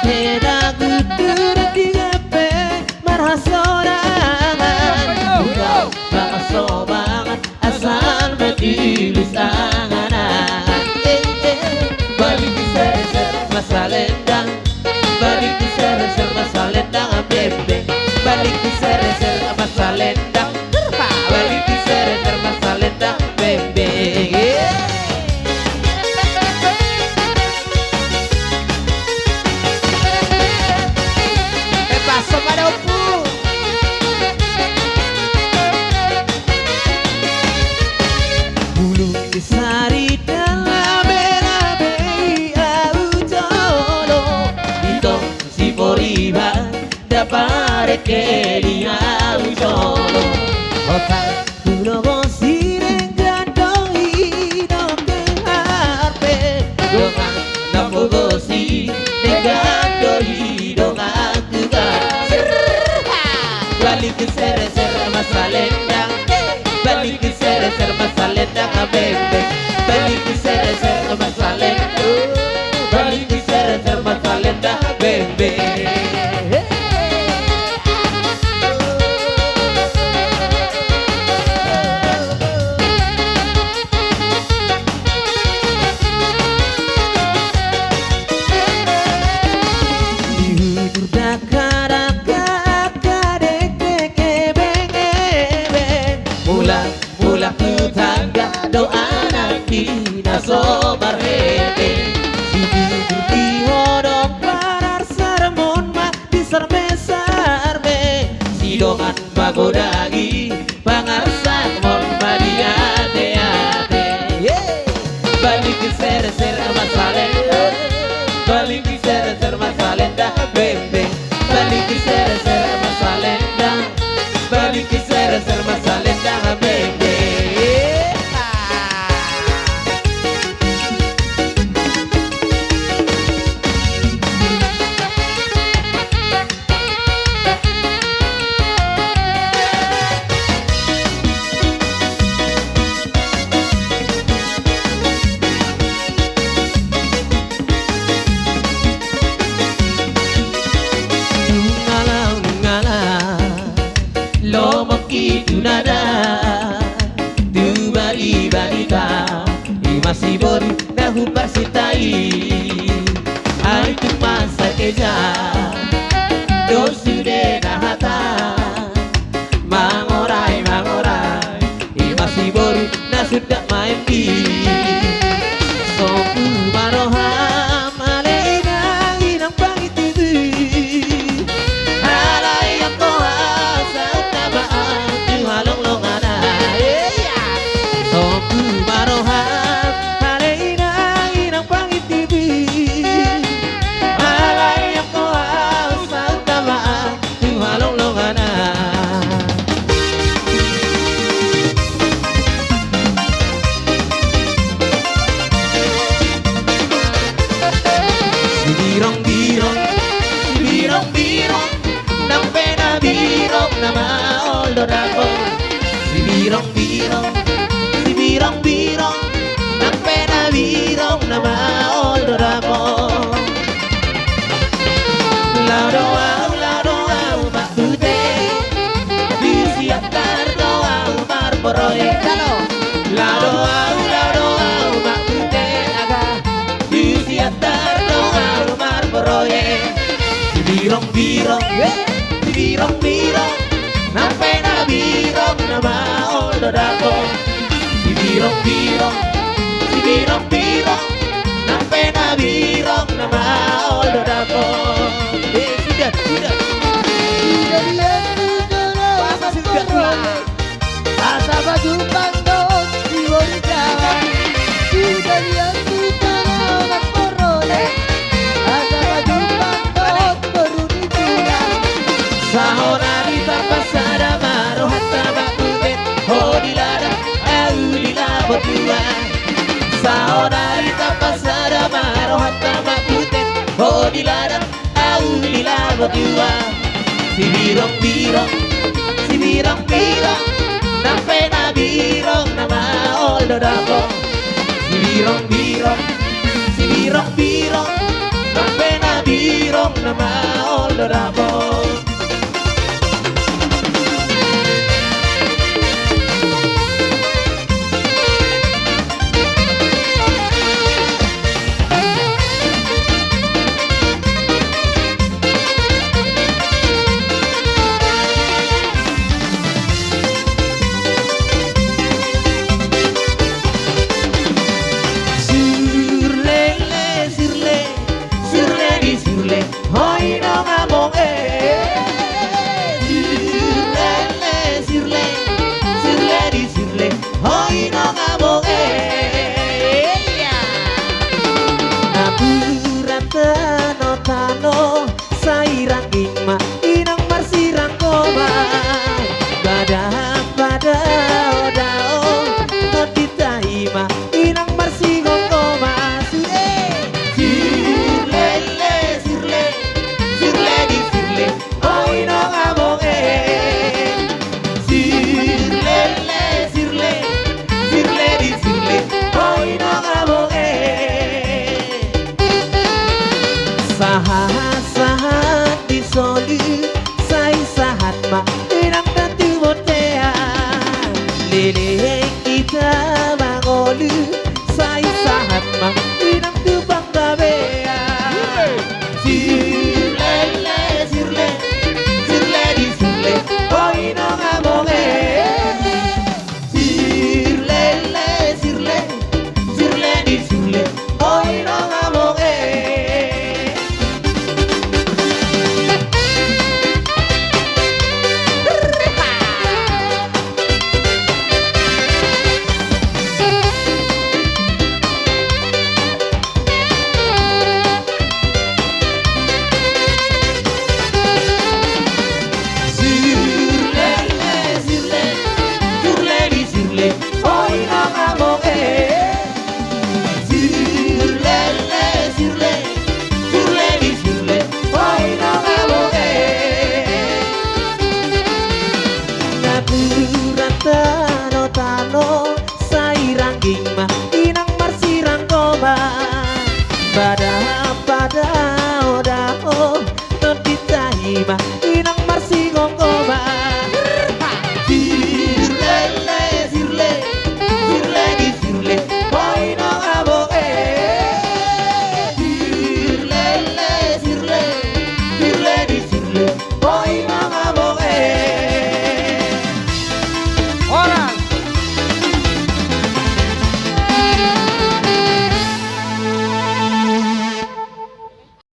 Peda gudur di gape marhasorangan Bukan banget sobangan asal bertulis angan-angan Balik di ser-ser masa lendang Balik di ser-ser masa lendang bebe Balik di ser-ser masa lendang Balik di ser-ser masa lendang bebe Paso pada upu Bulu kesari dalam berabe au jolo Ito si poriba dapat keli au jolo Otak kulo gosi renggandong hidong keharpe Dongan napo gosi renggandong hidong aku Balik ke ser-ser masa lendang Balik ke ser-ser masa lendang bebe Balik ke ser-ser masa lendang Balik ke ser-ser masa lendang bebe Dihudur dakar-dakar Mula tetangga doa nanti nasobar hebe Si dudur di hodok parar sermon mah di serme-serme Si dongan bagodagi pangarsak mon badiate-ate Balik ke ser-ser masa lenda Balik ke ser-ser masa lenda bebe Balik ke ser-ser masa lenda Balik ke ser-ser masa lenda bebe Lomok itu nada Tu bali-balita masih baru nahu pasitai Itu masa keja Dosude nahata Mangorai masih baru nah sudah main di Soku maroham Alena inang pangitu Si birong-birong Nang pena birong nama oldorako Laudoau makute Disiapkan doau marporoye Laudoau makute Disiapkan doau marporoye Si birong-birong Nang pena birong nama oldorako Si birong-birong Nang pena birong nama oldorako Sudah Masa sudah tua Asa baju pangdong di Jawa Sudah lihat sudah korone Asa baju pangdong baru dijual Sahorari pasada maro hatta bakubet Hodilada aulila berdua Sahorari pasada maro hatta bakubet Hodilada aulila berdua Si birong-birong Nang pena birong nama oldorako Si birong-birong Nang pena birong nama oloramo. Hoy no ngomong sirle di sirle hoy no ngomong aburan tano sairang ingma inang marsirang koma pada odao totita ima inang marsigong koma sahat disoli sai sahat ma inang nanti motea lele kita mangolu sai sahat ma inang tubang gabea sirle di sirle hoy no ngabonge sirle di sirle hoy no ngabonge. Tano sairang ingma inang marsirang koma pada odao non ditahima